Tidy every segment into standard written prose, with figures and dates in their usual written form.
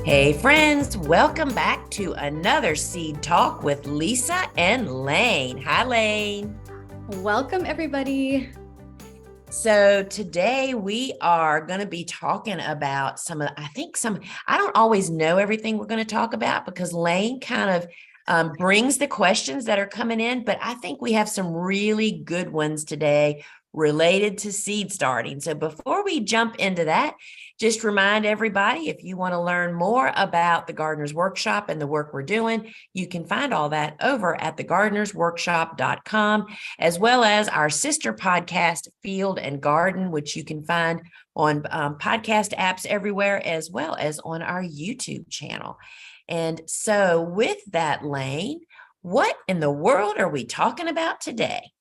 Hey friends, welcome back to another Seed Talk with Lisa and Layne. Hi, Layne. Welcome, everybody. So today we are going to be talking about I don't always know everything we're going to talk about because Layne kind of brings the questions that are coming in, but I think we have some really good ones today related to seed starting. So before we jump into that, just remind everybody, if you want to learn more about the Gardener's Workshop and the work we're doing, you can find all that over at thegardenersworkshop.com, as well as our sister podcast, Field and Garden, which you can find on podcast apps everywhere, as well as on our YouTube channel. And so with that, Layne, what in the world are we talking about today?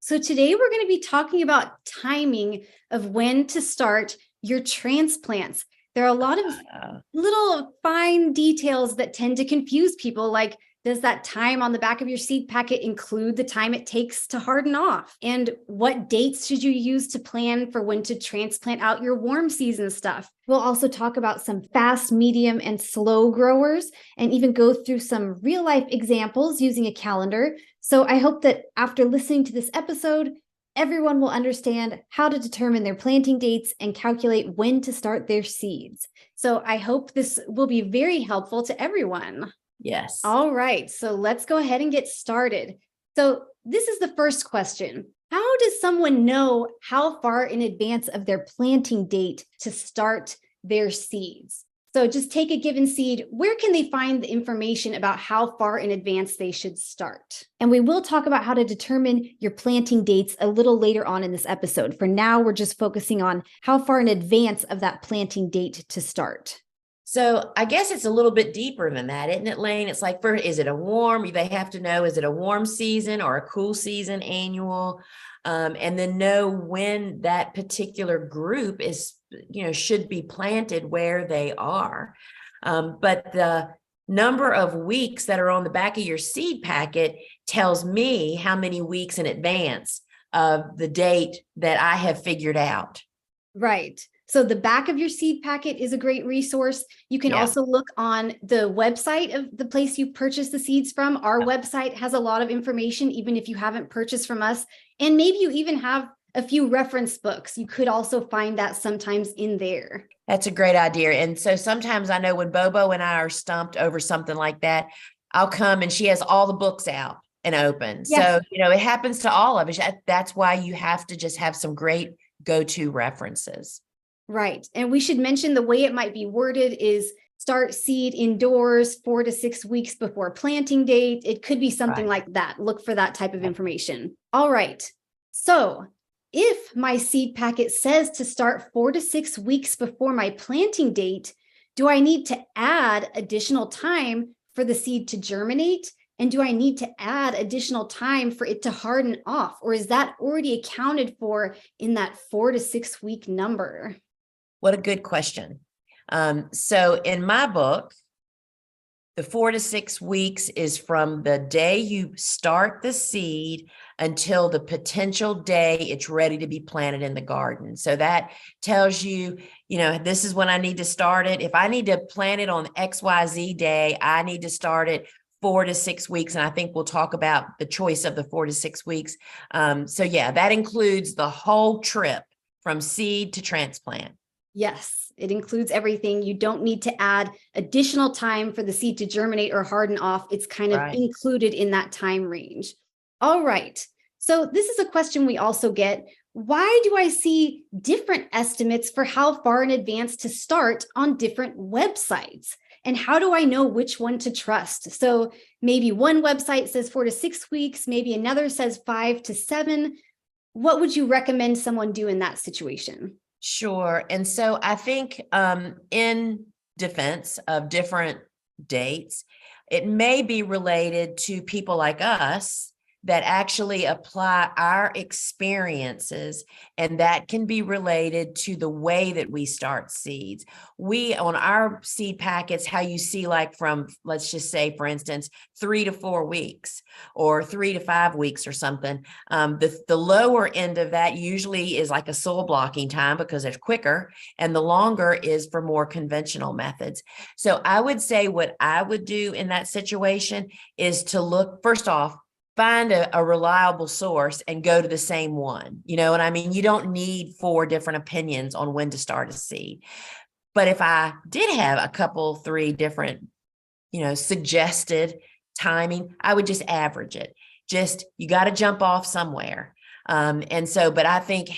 So today we're going to be talking about timing of when to start your transplants. There are a lot of little fine details that tend to confuse people, like does that time on the back of your seed packet include the time it takes to harden off? And what dates should you use to plan for when to transplant out your warm season stuff? We'll also talk about some fast, medium, and slow growers, and even go through some real life examples using a calendar. So I hope that after listening to this episode, everyone will understand how to determine their planting dates and calculate when to start their seeds. So I hope this will be very helpful to everyone. Yes. All right, so let's go ahead and get started. So this is the first question. How does someone know how far in advance of their planting date to start their seeds? So just take a given seed. Where can they find the information about how far in advance they should start? And we will talk about how to determine your planting dates a little later on in this episode. For now, we're just focusing on how far in advance of that planting date to start. So I guess it's a little bit deeper than that, isn't it, Layne? It's like, is it a warm? They have to know, is it a warm season or a cool season, annual? And then know when that particular group should be planted where they are. But the number of weeks that are on the back of your seed packet tells me how many weeks in advance of the date that I have figured out. Right. So the back of your seed packet is a great resource. You can also look on the website of the place you purchase the seeds from. Our website has a lot of information, even if you haven't purchased from us. And maybe you even have a few reference books. You could also find that sometimes in there. That's a great idea. And so sometimes I know when Bobo and I are stumped over something like that, I'll come and she has all the books out and open. Yes. So, it happens to all of us. That's why you have to just have some great go-to references. Right. And we should mention the way it might be worded is start seed indoors 4 to 6 weeks before planting date. It could be something like that. Look for that type of information. All right. So if my seed packet says to start 4 to 6 weeks before my planting date, do I need to add additional time for the seed to germinate? And do I need to add additional time for it to harden off? Or is that already accounted for in that 4 to 6 week number? What a good question. So in my book, the 4 to 6 weeks is from the day you start the seed until the potential day it's ready to be planted in the garden. So that tells you, this is when I need to start it. If I need to plant it on XYZ day, I need to start it 4 to 6 weeks. And I think we'll talk about the choice of the 4 to 6 weeks. That includes the whole trip from seed to transplant. Yes, it includes everything. You don't need to add additional time for the seed to germinate or harden off. It's kind of included in that time range. All right. So this is a question we also get. Why do I see different estimates for how far in advance to start on different websites? And how do I know which one to trust? So maybe one website says 4 to 6 weeks, maybe another says 5 to 7. What would you recommend someone do in that situation? Sure. And so I think in defense of different dates, it may be related to people like us that actually apply our experiences, and that can be related to the way that we start seeds. We, on our seed packets, how you see like from, let's just say, for instance, 3 to 4 weeks or 3 to 5 weeks or something. The lower end of that usually is like a soil blocking time because it's quicker, and the longer is for more conventional methods. So I would say what I would do in that situation is to look, first off, find a reliable source and go to the same one. You know what I mean? You don't need 4 different opinions on when to start a seed. But if I did have a couple, 3 different, suggested timing, I would just average it. Just, you got to jump off somewhere. But I think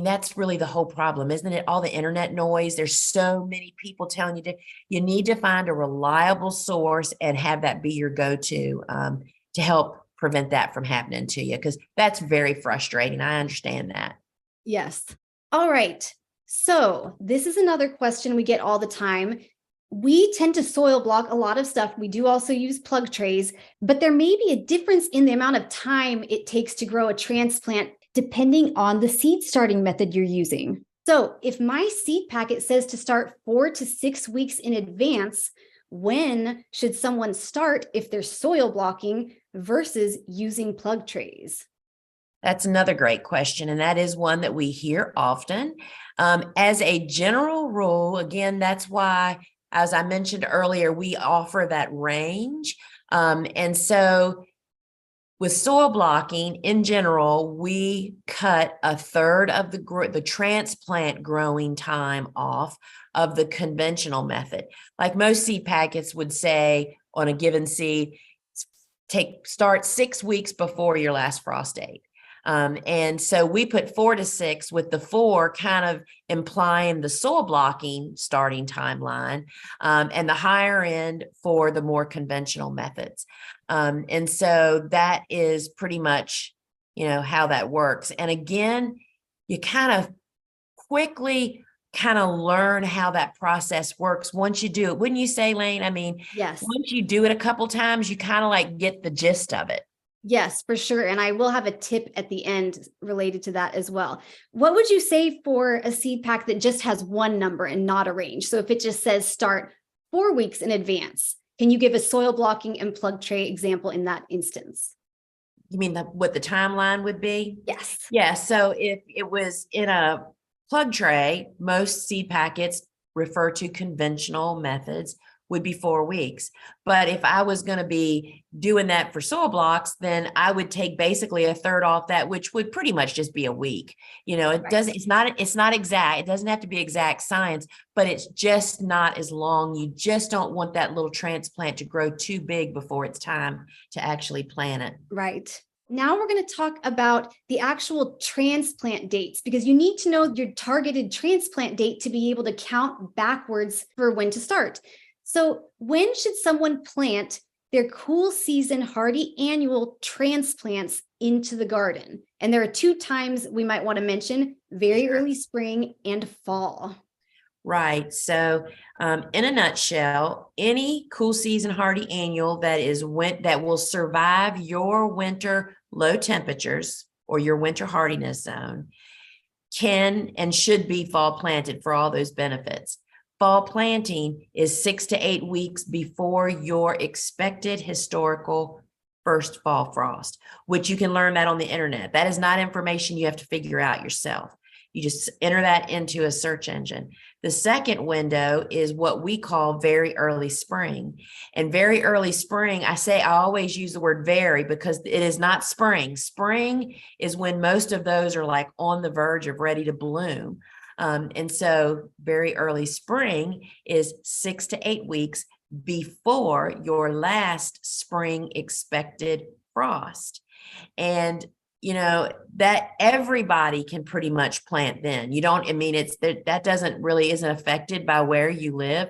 that's really the whole problem, isn't it? All the internet noise. There's so many people telling you need to find a reliable source and have that be your go-to to help prevent that from happening to you, because that's very frustrating. I understand that. Yes. All right. So this is another question we get all the time. We tend to soil block a lot of stuff. We do also use plug trays, but there may be a difference in the amount of time it takes to grow a transplant depending on the seed starting method you're using. So if my seed packet says to start 4 to 6 weeks in advance, when should someone start if they're soil blocking versus using plug trays? That's another great question, and that is one that we hear often. As a general rule, again, that's why, as I mentioned earlier, we offer that range. And so with soil blocking in general, we cut a third of the transplant growing time off of the conventional method. Like most seed packets would say on a given seed, start 6 weeks before your last frost date. And so we put 4 to 6, with the 4 kind of implying the soil blocking starting timeline, and the higher end for the more conventional methods. And so that is pretty much, how that works. And again, you kind of quickly learn how that process works once you do it. Wouldn't you say, Layne? I mean, yes. Once you do it a couple times, you kind of like get the gist of it. Yes, for sure. And I will have a tip at the end related to that as well. What would you say for a seed pack that just has one number and not a range? So if it just says start 4 weeks in advance, can you give a soil blocking and plug tray example in that instance? You mean what the timeline would be? Yes. Yeah. So if it was in a plug tray, most seed packets refer to conventional methods, would be 4 weeks. But if I was going to be doing that for soil blocks, then I would take basically a third off that, which would pretty much just be a week. It's not exact. It doesn't have to be exact science, but it's just not as long. You just don't want that little transplant to grow too big before it's time to actually plant it. Right. Now we're going to talk about the actual transplant dates, because you need to know your targeted transplant date to be able to count backwards for when to start. So when should someone plant their cool season hardy annual transplants into the garden? And there are 2 times we might want to mention: very early spring and fall. Right. So, in a nutshell, any cool season hardy annual that will survive your winter low temperatures or your winter hardiness zone can and should be fall planted for all those benefits. Fall planting is 6 to 8 weeks before your expected historical first fall frost, which you can learn that on the internet. That is not information you have to figure out yourself. You just enter that into a search engine. The second window is what we call very early spring. And very early spring, I always use the word very because it is not spring. Spring is when most of those are like on the verge of ready to bloom. And so very early spring is 6 to 8 weeks before your last spring expected frost. And that everybody can pretty much plant then. That isn't affected by where you live.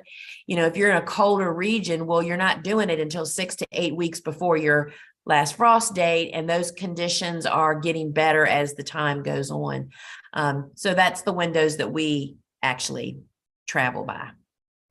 If you're in a colder region, well, you're not doing it until 6 to 8 weeks before your last frost date, and those conditions are getting better as the time goes on. So that's the windows that we actually travel by.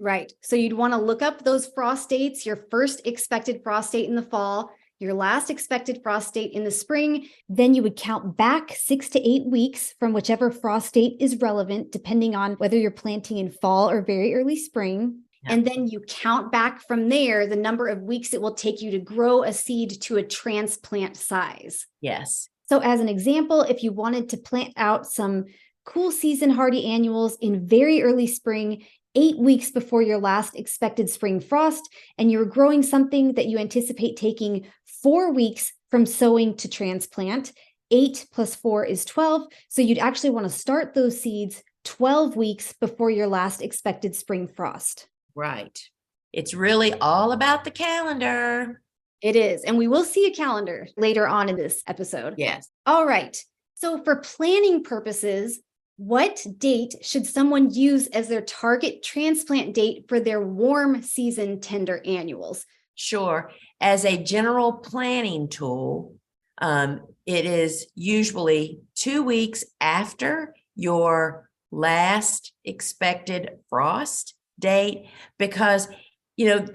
Right. So you'd want to look up those frost dates, your first expected frost date in the fall. your last expected frost date in the spring. Then you would count back 6 to 8 weeks from whichever frost date is relevant, depending on whether you're planting in fall or very early spring. Yeah. And then you count back from there the number of weeks it will take you to grow a seed to a transplant size. Yes. So as an example, if you wanted to plant out some cool season hardy annuals in very early spring, 8 weeks before your last expected spring frost, and you're growing something that you anticipate taking 4 weeks from sowing to transplant, 8 plus 4 is 12. So you'd actually want to start those seeds 12 weeks before your last expected spring frost. Right. It's really all about the calendar. It is. And we will see a calendar later on in this episode. Yes. All right. So for planning purposes, what date should someone use as their target transplant date for their warm season tender annuals? Sure. As a general planning tool, it is usually 2 weeks after your last expected frost date, because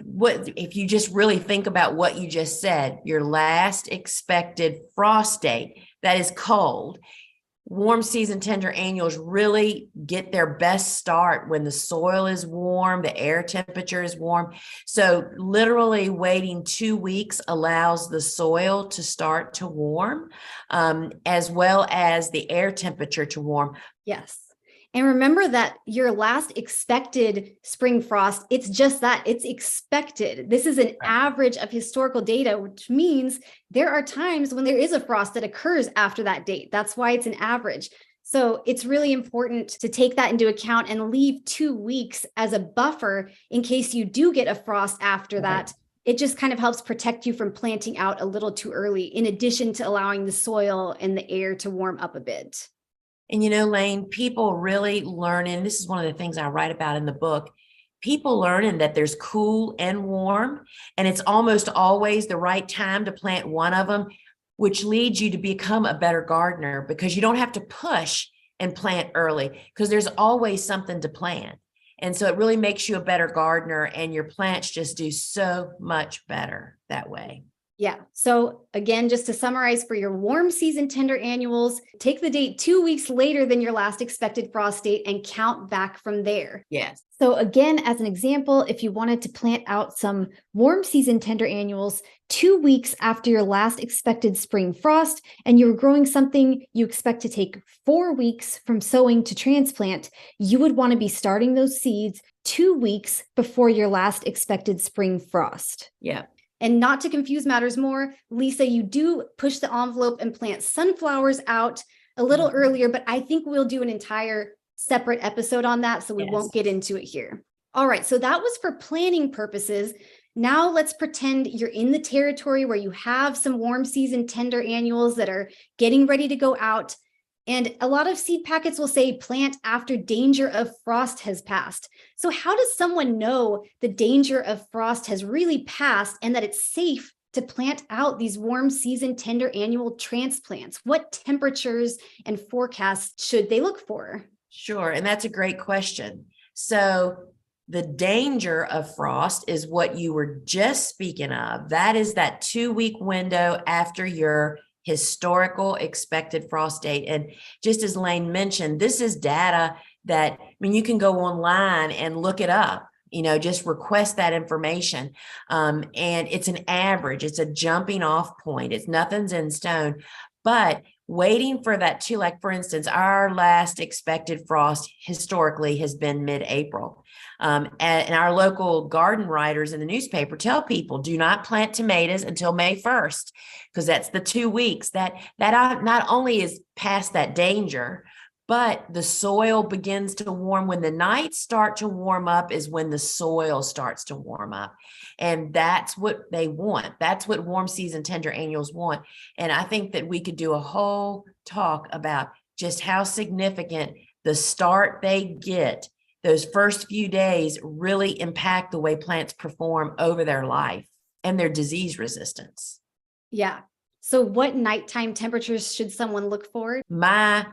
what if you just really think about what you just said, your last expected frost date, that is cold. Warm season tender annuals really get their best start when the soil is warm, the air temperature is warm. So literally waiting 2 weeks allows the soil to start to warm, as well as the air temperature to warm. Yes. And remember that your last expected spring frost, it's just that, it's expected. This is an average of historical data, which means there are times when there is a frost that occurs after that date. That's why it's an average. So it's really important to take that into account and leave 2 weeks as a buffer in case you do get a frost after that. It just kind of helps protect you from planting out a little too early, in addition to allowing the soil and the air to warm up a bit. And Layne, people really learning, this is one of the things I write about in the book, people learning that there's cool and warm, and it's almost always the right time to plant one of them, which leads you to become a better gardener, because you don't have to push and plant early, because there's always something to plant. And so it really makes you a better gardener, and your plants just do so much better that way. Yeah. So again, just to summarize, for your warm season tender annuals, take the date 2 weeks later than your last expected frost date and count back from there. Yes. So again, as an example, if you wanted to plant out some warm season tender annuals 2 weeks after your last expected spring frost, and you were growing something you expect to take 4 weeks from sowing to transplant, you would want to be starting those seeds 2 weeks before your last expected spring frost. Yeah. And not to confuse matters more, Lisa, you do push the envelope and plant sunflowers out a little earlier, but I think we'll do an entire separate episode on that, so we won't get into it here. All right, so that was for planning purposes. Now let's pretend you're in the territory where you have some warm season tender annuals that are getting ready to go out. And a lot of seed packets will say plant after danger of frost has passed. So how does someone know the danger of frost has really passed and that it's safe to plant out these warm season tender annual transplants? What temperatures and forecasts should they look for? Sure. And that's a great question. So the danger of frost is what you were just speaking of. That is that 2 week window after your historical expected frost date. And just as Layne mentioned, this is data that, you can go online and look it up, just request that information. And it's an average, it's a jumping off point. Nothing's in stone, but waiting for that too, like for instance, our last expected frost historically has been mid-April. And our local garden writers in the newspaper tell people, do not plant tomatoes until May 1st, because that's the 2 weeks that not only is past that danger, but the soil begins to warm. When the nights start to warm up is when the soil starts to warm up. And that's what they want. That's what warm season tender annuals want. And I think that we could do a whole talk about just how significant the start they get. Those first few days really impact the way plants perform over their life and their disease resistance. Yeah. So what nighttime temperatures should someone look for? My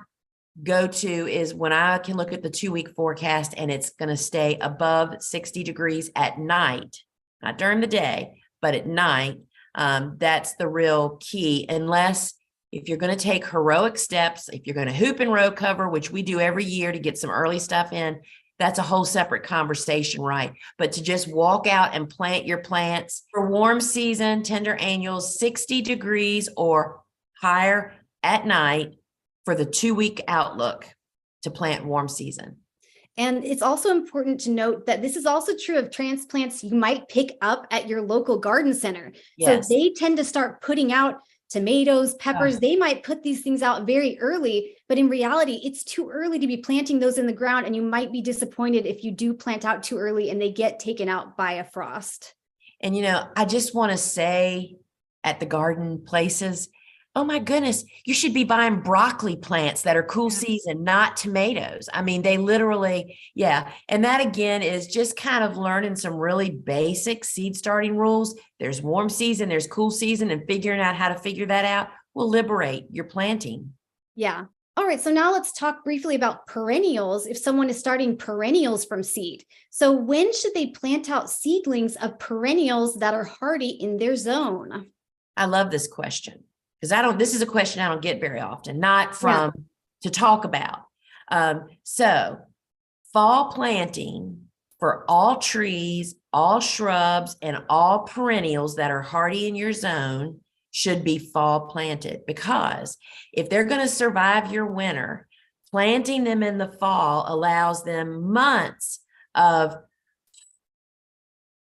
go-to is when I can look at the 2 week forecast and it's going to stay above 60 degrees at night, not during the day, but at night. That's the real key. Unless if you're going to take heroic steps, if you're going to hoop and row cover, which we do every year to get some early stuff in, that's a whole separate conversation, right? But to just walk out and plant your plants for warm season, tender annuals, 60 degrees or higher at night for the 2-week outlook to plant warm season. And it's also important to note that this is also true of transplants you might pick up at your local garden center. Yes. So they tend to start putting out tomatoes, peppers. They might put these things out very early, but in reality, it's too early to be planting those in the ground. And you might be disappointed if you do plant out too early and they get taken out by a frost. And, I just want to say at the garden places, oh my goodness, you should be buying broccoli plants that are cool season, not tomatoes. I mean, they literally, And that again is just kind of learning some really basic seed starting rules. There's warm season, there's cool season, and figuring out how to figure that out will liberate your planting. Yeah. All right. So now let's talk briefly about perennials. If someone is starting perennials from seed. So when should they plant out seedlings of perennials that are hardy in their zone? I love this question. Because this is a question I don't get very often, not from to talk about. So fall planting for all trees, all shrubs, and all perennials that are hardy in your zone should be fall planted, because if they're going to survive your winter, planting them in the fall allows them months of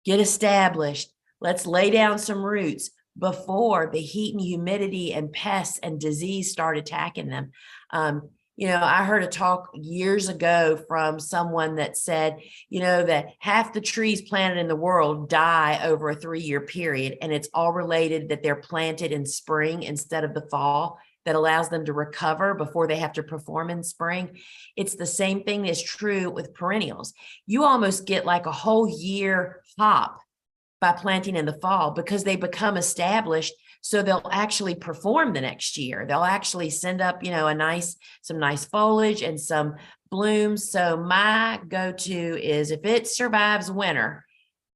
get established. Let's lay down some roots before the heat and humidity and pests and disease start attacking them. I heard a talk years ago from someone that said, that half the trees planted in the world die over a 3-year period. And it's all related that they're planted in spring instead of the fall. That allows them to recover before they have to perform in spring. It's the same thing that's true with perennials. You almost get like a whole year hop by planting in the fall, because they become established. So they'll actually perform the next year. They'll actually send up, some nice foliage and some blooms. So my go-to is, if it survives winter,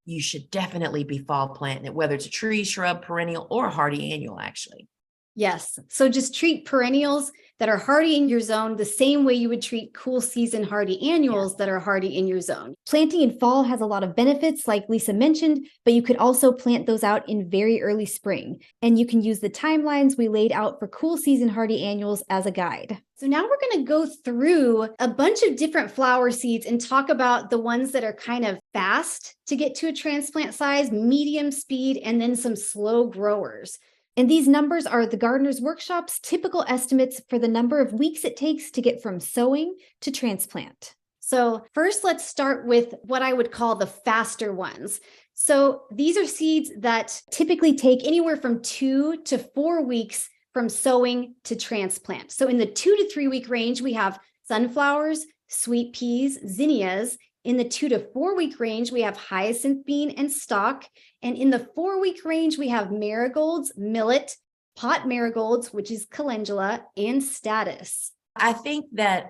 you should definitely be fall planting it, whether it's a tree, shrub, perennial, or a hardy annual, actually. Yes. So just treat perennials that are hardy in your zone the same way you would treat cool season hardy annuals that are hardy in your zone. Planting in fall has a lot of benefits, like Lisa mentioned, but you could also plant those out in very early spring. And you can use the timelines we laid out for cool season hardy annuals as a guide. So now we're going to go through a bunch of different flower seeds and talk about the ones that are kind of fast to get to a transplant size, medium speed, and then some slow growers. And these numbers are the Gardener's Workshop's typical estimates for the number of weeks it takes to get from sowing to transplant. So first, let's start with what I would call the faster ones. So these are seeds that typically take anywhere from 2 to 4 weeks from sowing to transplant. So in the 2 to 3 week range, we have sunflowers, sweet peas, zinnias. In the 2 to 4 week range, we have hyacinth bean and stock. And in the 4 week range, we have marigolds, millet, pot marigolds, which is calendula, and status. I think that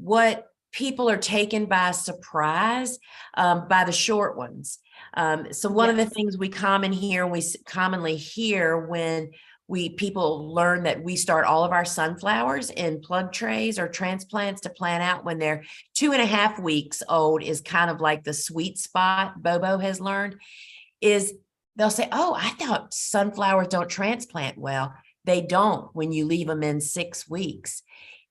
what people are taken by surprise by the short ones. So one of the things we commonly hear when people learn that we start all of our sunflowers in plug trays or transplants to plant out when they're 2.5 weeks old is kind of like the sweet spot. Bobo has learned is they'll say, oh, I thought sunflowers don't transplant. Well, they don't when you leave them in 6 weeks.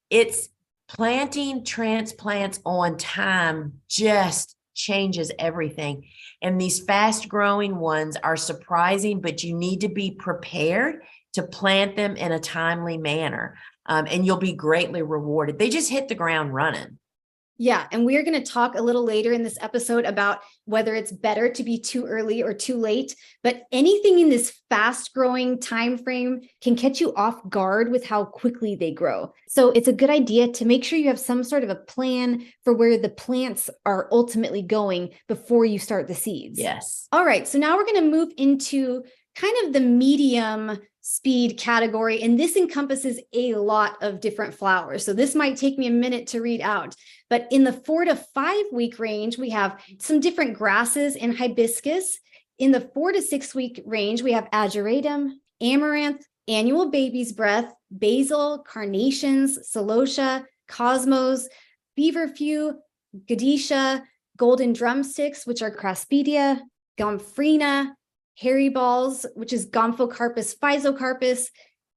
It's planting transplants on time just changes everything. And these fast growing ones are surprising, but you need to be prepared to plant them in a timely manner. And you'll be greatly rewarded. They just hit the ground running. Yeah, and we're going to talk a little later in this episode about whether it's better to be too early or too late, but anything in this fast growing time frame can catch you off guard with how quickly they grow. So it's a good idea to make sure you have some sort of a plan for where the plants are ultimately going before you start the seeds. Yes. All right, so now we're going to move into kind of the medium speed category, and this encompasses a lot of different flowers. So this might take me a minute to read out, but in the 4 to 5 week range, we have some different grasses and hibiscus. In the 4 to 6 week range, we have ageratum, amaranth, annual baby's breath, basil, carnations, celosia, cosmos, feverfew, godetia, golden drumsticks, which are craspedia, gomphrena, hairy balls, which is Gomphocarpus physocarpus,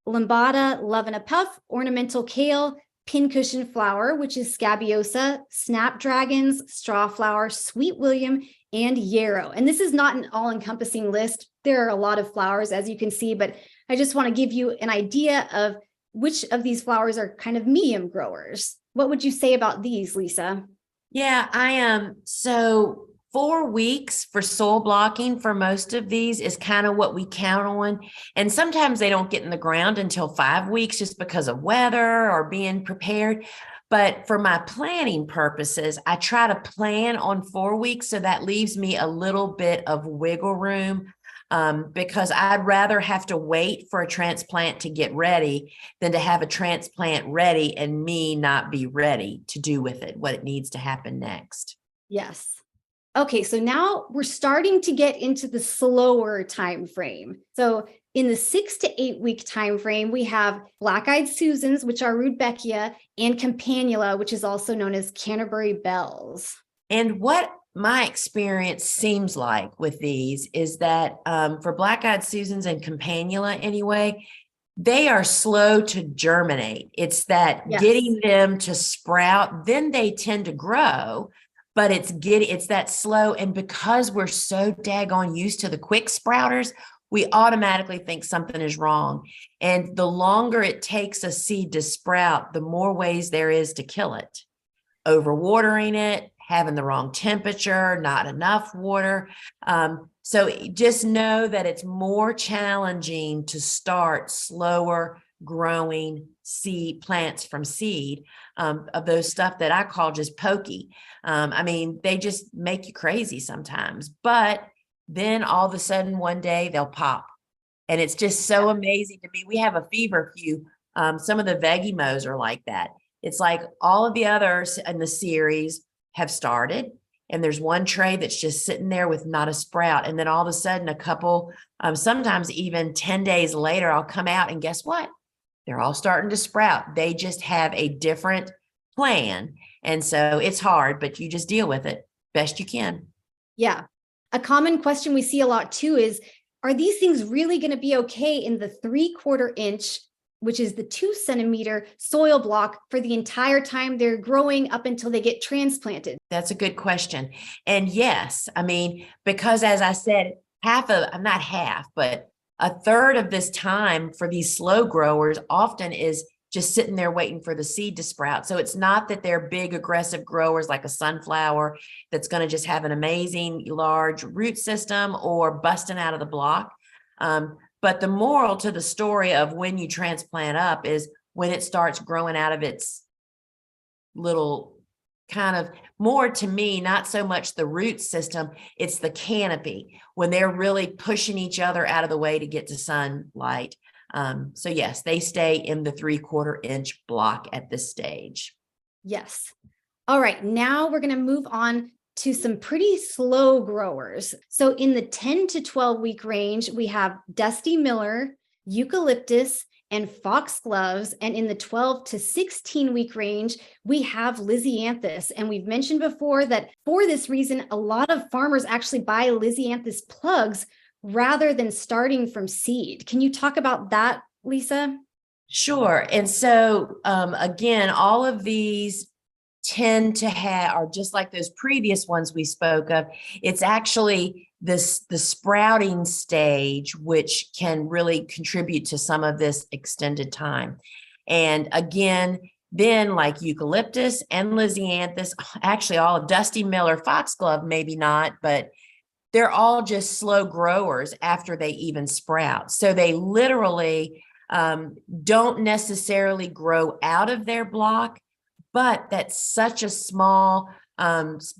lambada, love and a puff, ornamental kale, pincushion flower, which is scabiosa, snapdragons, strawflower, sweet William, and yarrow. And this is not an all-encompassing list. There are a lot of flowers, as you can see, but I just want to give you an idea of which of these flowers are kind of medium growers. What would you say about these, Lisa? Yeah, I am. So 4 weeks for soil blocking for most of these is kind of what we count on. And sometimes they don't get in the ground until 5 weeks just because of weather or being prepared. But for my planning purposes, I try to plan on 4 weeks. So that leaves me a little bit of wiggle room, because I'd rather have to wait for a transplant to get ready than to have a transplant ready and me not be ready to do with it what it needs to happen next. Yes. Okay, so now we're starting to get into the slower time frame. So in the 6 to 8 week time frame, we have black-eyed Susans, which are Rudbeckia, and Campanula, which is also known as Canterbury bells. And what my experience seems like with these is that for black-eyed Susans and Campanula anyway, they are slow to germinate. It's that getting them to sprout, then they tend to grow, but it's that slow. And because we're so daggone used to the quick sprouters, we automatically think something is wrong. And the longer it takes a seed to sprout, the more ways there is to kill it. Overwatering it, having the wrong temperature, not enough water. So just know that it's more challenging to start slower growing seed plants from seed, of those stuff that I call just pokey. I mean, they just make you crazy sometimes, but then all of a sudden one day they'll pop. And it's just so amazing to me. We have a feverfew. Some of the Vegimos are like that. It's like all of the others in the series have started, and there's one tray that's just sitting there with not a sprout. And then all of a sudden, a couple, sometimes even 10 days later, I'll come out and guess what? They're all starting to sprout. They just have a different plan. And so it's hard, but you just deal with it best you can. Yeah. A common question we see a lot too is, are these things really going to be okay in the 3/4 inch, which is the 2 centimeter soil block for the entire time they're growing up until they get transplanted? That's a good question. And yes, I mean, because as I said, not half, but a third of this time for these slow growers often is just sitting there waiting for the seed to sprout. So it's not that they're big, aggressive growers like a sunflower that's going to just have an amazing large root system or busting out of the block. But the moral to the story of when you transplant up is when it starts growing out of its little kind of, more to me, not so much the root system, it's the canopy when they're really pushing each other out of the way to get to sunlight. So yes, they stay in the 3/4 inch block at this stage. Yes. All right, now we're going to move on to some pretty slow growers. So in the 10 to 12 week range, we have Dusty Miller, eucalyptus, and foxgloves. And in the 12 to 16 week range, we have Lisianthus. And we've mentioned before that for this reason, a lot of farmers actually buy Lisianthus plugs rather than starting from seed. Can you talk about that, Lisa? Sure. And so again, all of these tend to have, are just like those previous ones we spoke of. It's actually the sprouting stage, which can really contribute to some of this extended time. And again, then like eucalyptus and Lisianthus, actually all of Dusty Miller, foxglove, maybe not, but they're all just slow growers after they even sprout. So they literally don't necessarily grow out of their block, but that's such a small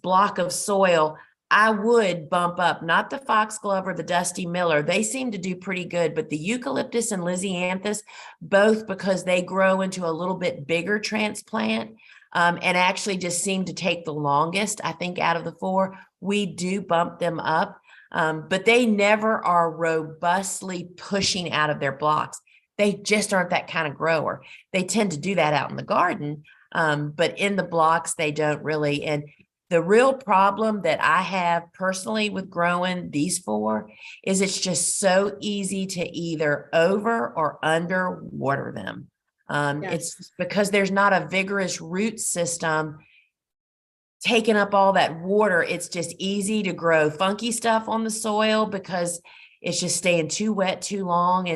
block of soil. I would bump up, not the foxglove or the Dusty Miller. They seem to do pretty good, but the eucalyptus and Lisianthus, both because they grow into a little bit bigger transplant and actually just seem to take the longest, I think, out of the four, we do bump them up. but they never are robustly pushing out of their blocks. They just aren't that kind of grower. They tend to do that out in the garden, but in the blocks, they don't really. And the real problem that I have personally with growing these four is it's just so easy to either over or under water them. Yes. It's because there's not a vigorous root system taking up all that water. It's just easy to grow funky stuff on the soil because it's just staying too wet too long.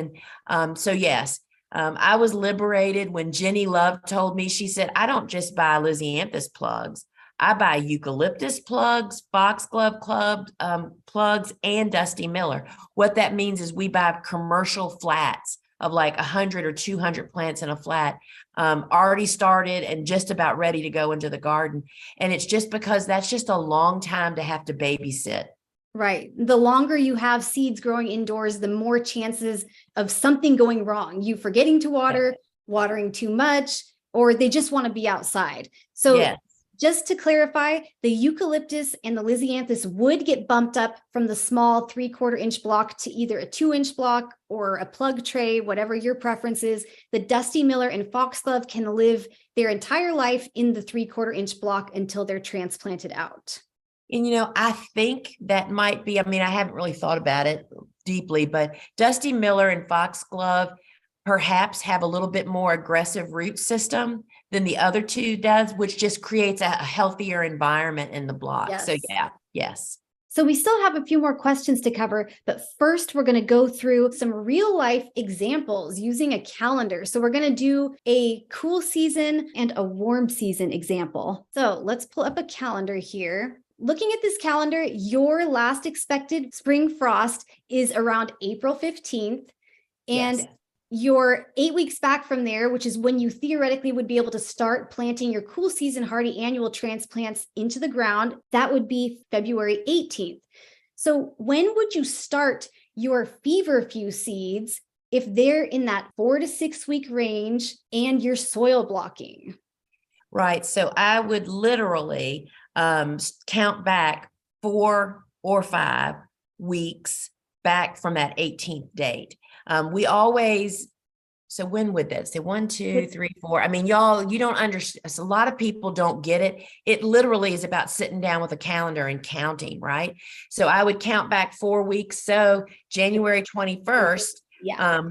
And so, yes, I was liberated when Jenny Love told me, she said, I don't just buy Lysianthus plugs. I buy eucalyptus plugs, foxglove plugs, and Dusty Miller. What that means is we buy commercial flats of like 100 or 200 plants in a flat, already started and just about ready to go into the garden. And it's just because that's just a long time to have to babysit. Right. The longer you have seeds growing indoors, the more chances of something going wrong. You forgetting to water, watering too much, or they just want to be outside. So Yes. Just to clarify, the eucalyptus and the Lysianthus would get bumped up from the small 3/4 inch block to either a 2-inch block or a plug tray, whatever your preference is. The Dusty Miller and Foxglove can live their entire life in the 3/4 inch block until they're transplanted out. And, I think that might be, I haven't really thought about it deeply, but Dusty Miller and Foxglove perhaps have a little bit more aggressive root system than the other two does, which just creates a healthier environment in the block. Yes. So yeah, yes. So we still have a few more questions to cover, but first we're going to go through some real life examples using a calendar. So we're going to do a cool season and a warm season example. So let's pull up a calendar here. Looking at this calendar, your last expected spring frost is around April 15th. And Yes. you're 8 weeks back from there, which is when you theoretically would be able to start planting your cool season hardy annual transplants into the ground. That would be February 18th. So when would you start your feverfew seeds if they're in that 4 to 6 week range and you're soil blocking? Right. So I would literally count back 4 or 5 weeks back from that 18th date. We always, so when would that say 1, 2, 3, 4? Y'all, you don't understand. A lot of people don't get it. It literally is about sitting down with a calendar and counting, right? So I would count back 4 weeks. So January 21st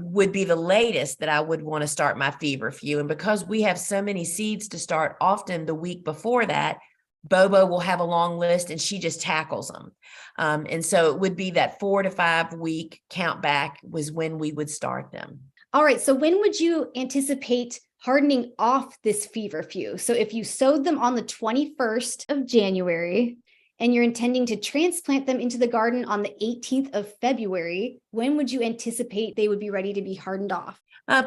would be the latest that I would want to start my feverfew. And because we have so many seeds to start, often the week before that, Bobo will have a long list and she just tackles them. And so it would be that 4 to 5 week count back was when we would start them. All right. So when would you anticipate hardening off this feverfew? So if you sowed them on the 21st of January and you're intending to transplant them into the garden on the 18th of February, when would you anticipate they would be ready to be hardened off?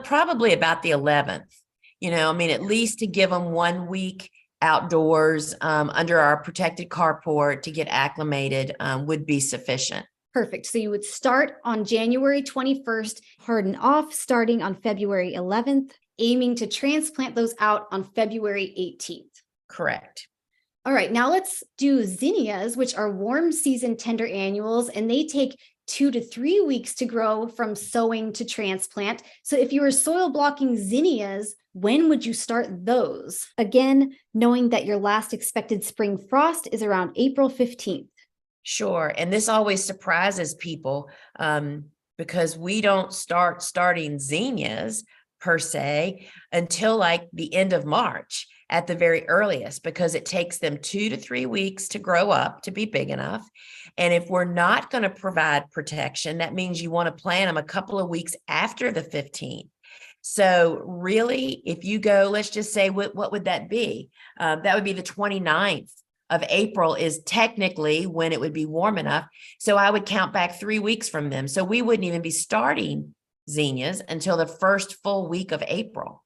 Probably about the 11th, at least to give them 1 week outdoors under our protected carport to get acclimated would be sufficient. Perfect. So you would start on January 21st, harden off starting on February 11th, aiming to transplant those out on February 18th. Correct. All right, now let's do zinnias, which are warm season tender annuals, and they take 2 to 3 weeks to grow from sowing to transplant. So if you were soil blocking zinnias, when would you start those? Again, knowing that your last expected spring frost is around April 15th. Sure. And this always surprises people because we don't starting zinnias per se until like the end of March at the very earliest, because it takes them 2 to 3 weeks to grow up to be big enough. And if we're not going to provide protection, that means you want to plant them a couple of weeks after the 15th. So really, if you go, let's just say, what would that be? That would be the 29th of April is technically when it would be warm enough. So I would count back 3 weeks from them. So we wouldn't even be starting zinnias until the first full week of April.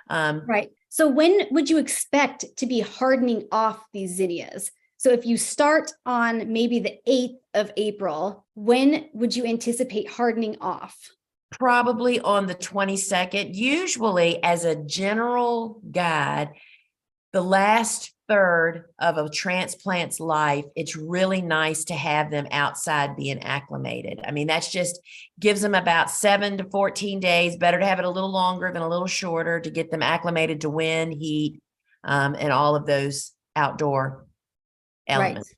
Right. So when would you expect to be hardening off these zinnias? So if you start on maybe the 8th of April, when would you anticipate hardening off? Probably on the 22nd. Usually, as a general guide, the last third of a transplant's life, it's really nice to have them outside being acclimated. I mean, that's just gives them about 7 to 14 days. Better to have it a little longer than a little shorter to get them acclimated to wind, heat, and all of those outdoor elements.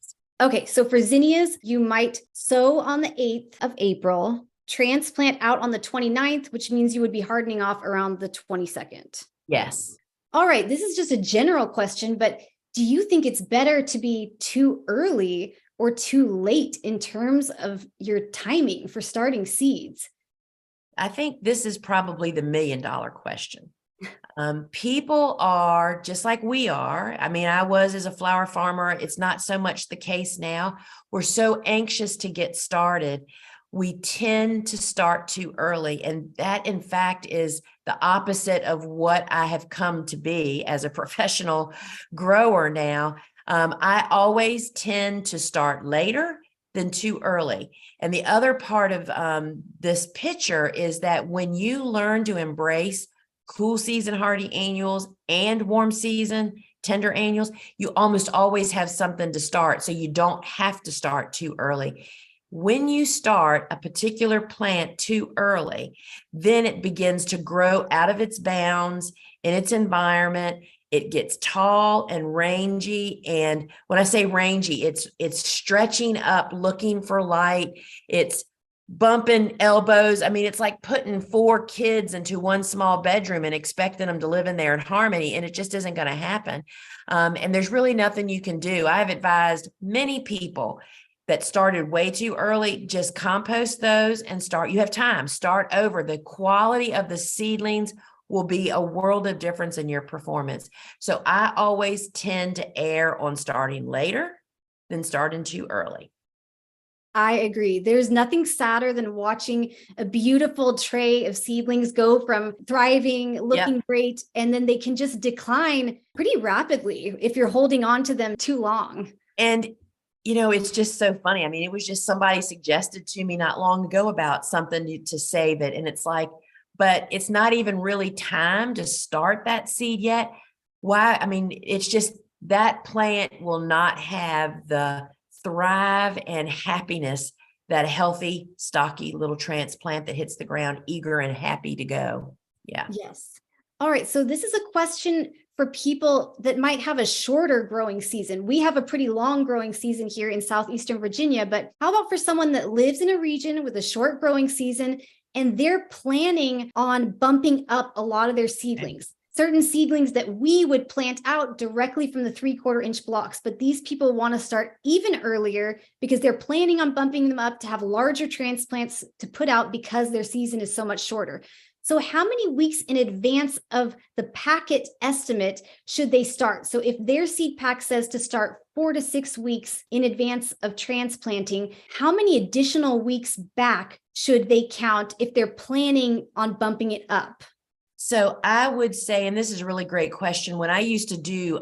Right. Okay, so for zinnias, you might sow on the 8th of April, transplant out on the 29th, which means you would be hardening off around the 22nd. Yes. All right, this is just a general question, but do you think it's better to be too early or too late in terms of your timing for starting seeds? I think this is probably the $1 million question. People are just like we are. I mean, I was as a flower farmer. It's not so much the case now. We're so anxious to get started. We tend to start too early. And that, in fact, is the opposite of what I have come to be as a professional grower now. I always tend to start later than too early. And the other part of this picture is that when you learn to embrace cool season hardy annuals and warm season tender annuals, you almost always have something to start. So you don't have to start too early. When you start a particular plant too early, then it begins to grow out of its bounds in its environment. It gets tall and rangy. And when I say rangy, it's stretching up, looking for light. It's bumping elbows. I mean, it's like putting 4 kids into one small bedroom and expecting them to live in there in harmony. And it just isn't going to happen. And there's really nothing you can do. I've advised many people that started way too early, just compost those and start. You have time, start over. The quality of the seedlings will be a world of difference in your performance. So I always tend to err on starting later than starting too early. I agree. There's nothing sadder than watching a beautiful tray of seedlings go from thriving, looking great, and then they can just decline pretty rapidly if you're holding on to them too long. And you know, it's just so funny. I mean, it was just somebody suggested to me not long ago about something to save it. And it's like, but it's not even really time to start that seed yet. Why? I mean, it's just that plant will not have the thrive and happiness that a healthy, stocky little transplant that hits the ground eager and happy to go. Yeah. Yes. All right. So this is a question for people that might have a shorter growing season. We have a pretty long growing season here in Southeastern Virginia, but how about for someone that lives in a region with a short growing season and they're planning on bumping up a lot of their seedlings? Certain seedlings that we would plant out directly from the 3/4 inch blocks, but these people want to start even earlier because they're planning on bumping them up to have larger transplants to put out because their season is so much shorter. So how many weeks in advance of the packet estimate should they start? So if their seed pack says to start 4 to 6 weeks in advance of transplanting, how many additional weeks back should they count if they're planning on bumping it up? So I would say, and this is a really great question, when I used to do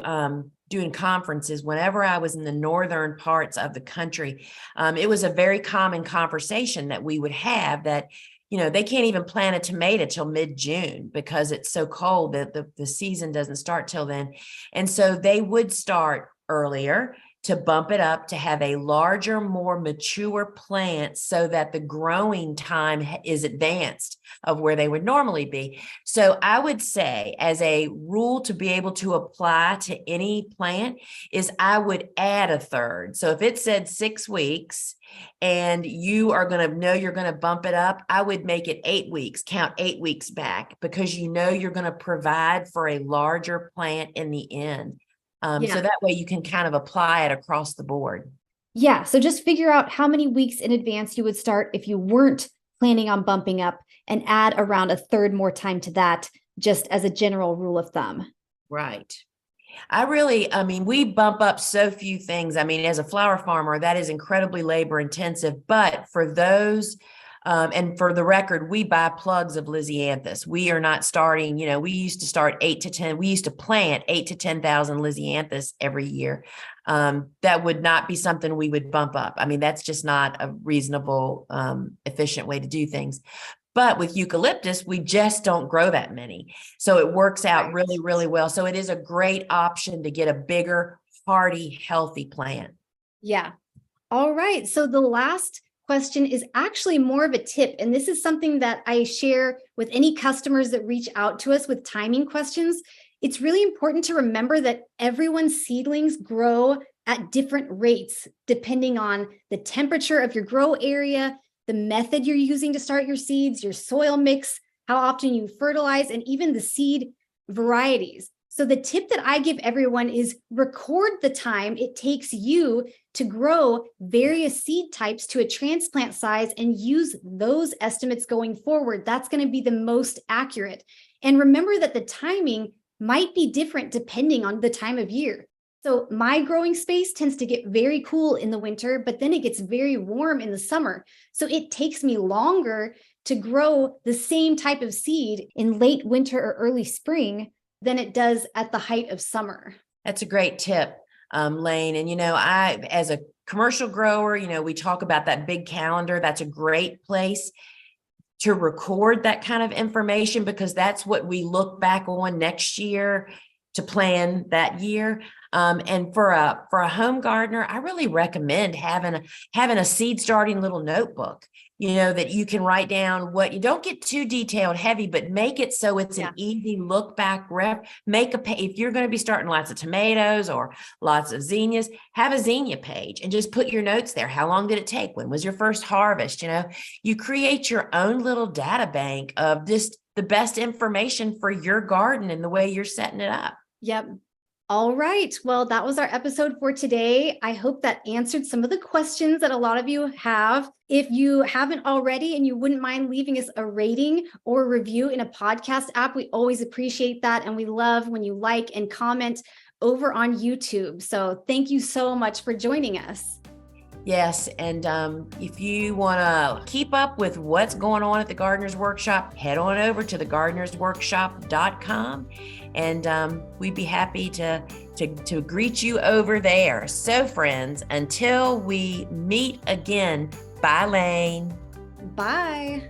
doing conferences, whenever I was in the northern parts of the country, it was a very common conversation that we would have that, you know, they can't even plant a tomato till mid-June because it's so cold that the season doesn't start till then. And so they would start earlier to bump it up to have a larger, more mature plant so that the growing time is advanced of where they would normally be. So I would say as a rule to be able to apply to any plant is I would add a third. So if it said 6 weeks and you are going to know you're going to bump it up, I would make it 8 weeks, count 8 weeks back because you know you're going to provide for a larger plant in the end. So that way you can kind of apply it across the board. Yeah. So just figure out how many weeks in advance you would start if you weren't planning on bumping up and add around a third more time to that, just as a general rule of thumb. Right. I mean, we bump up so few things. I mean, as a flower farmer, that is incredibly labor intensive, but for those and for the record, we buy plugs of Lisianthus. We are not starting, you know, we used to start 8 to 10. We used to plant 8 to 10,000 Lisianthus every year. That would not be something we would bump up. I mean, that's just not a reasonable, efficient way to do things. But with eucalyptus, we just don't grow that many. So it works out really, really well. So it is a great option to get a bigger, hardy, healthy plant. Yeah. All right. So the last question is actually more of a tip. And this is something that I share with any customers that reach out to us with timing questions. It's really important to remember that everyone's seedlings grow at different rates, depending on the temperature of your grow area, the method you're using to start your seeds, your soil mix, how often you fertilize, and even the seed varieties. So the tip that I give everyone is record the time it takes you to grow various seed types to a transplant size and use those estimates going forward. That's going to be the most accurate. And remember that the timing might be different depending on the time of year. So my growing space tends to get very cool in the winter, but then it gets very warm in the summer. So it takes me longer to grow the same type of seed in late winter or early spring than it does at the height of summer. That's a great tip, Layne. And, I, as a commercial grower, we talk about that big calendar. That's a great place to record that kind of information, because that's what we look back on next year to plan that year. And for a home gardener, I really recommend having a seed starting little notebook, that you can write down what you don't get too detailed heavy, but make it so it's an easy look back rep. If you're going to be starting lots of tomatoes or lots of zinnias, have a zinnia page and just put your notes there. How long did it take? When was your first harvest? You create your own little data bank of just the best information for your garden and the way you're setting it up. Yep. All right. Well, that was our episode for today. I hope that answered some of the questions that a lot of you have. If you haven't already and you wouldn't mind leaving us a rating or review in a podcast app, we always appreciate that. And we love when you like and comment over on YouTube. So thank you so much for joining us. Yes. And if you want to keep up with what's going on at the Gardener's Workshop, head on over to thegardenersworkshop.com. And we'd be happy to greet you over there. So friends, until we meet again, bye, Layne. Bye.